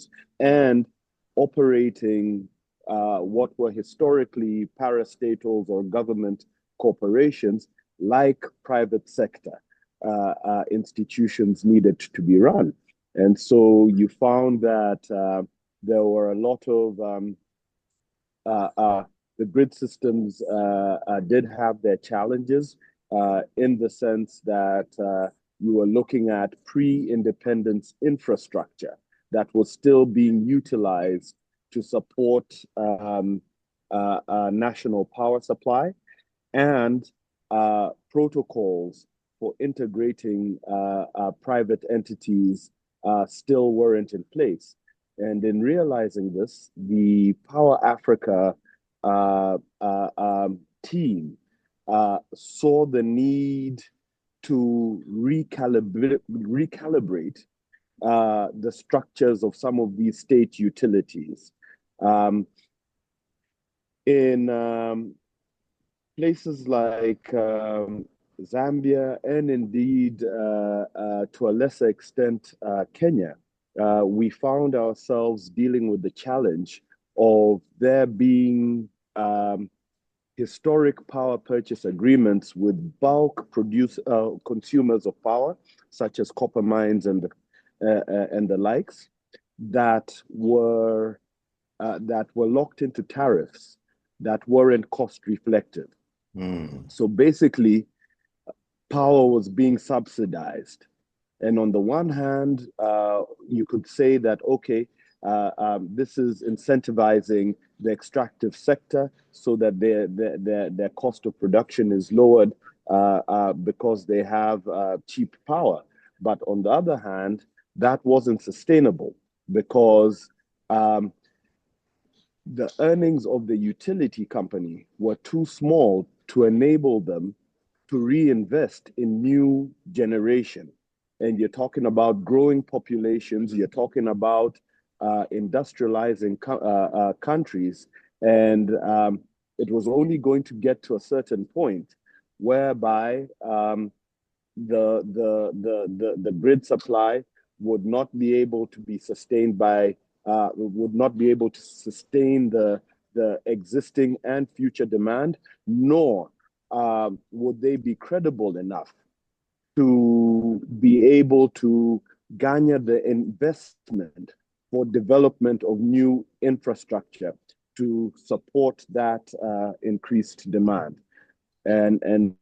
institutions and operating what were historically parastatals or government corporations like private sector institutions needed to be run. And so you found that there were a lot of the grid systems did have their challenges in the sense that you were looking at pre-independence infrastructure that was still being utilized to support national power supply, and protocols for integrating private entities still weren't in place. And in realizing this, the Power Africa team saw the need to recalibrate the structures of some of these state utilities. In places like Zambia and indeed to a lesser extent Kenya, we found ourselves dealing with the challenge of there being historic power purchase agreements with bulk consumers of power, such as copper mines and the likes, that were locked into tariffs that weren't cost reflective. So basically, power was being subsidized. And on the one hand, you could say that, okay, this is incentivizing the extractive sector so that their cost of production is lowered because they have cheap power. But on the other hand, that wasn't sustainable because the earnings of the utility company were too small to enable them to reinvest in new generation. And you're talking about growing populations, you're talking about industrializing countries, and it was only going to get to a certain point whereby the grid supply would not be able to be sustained by would not be able to sustain the existing and future demand, nor would they be credible enough to be able to garner the investment for development of new infrastructure to support that increased demand. And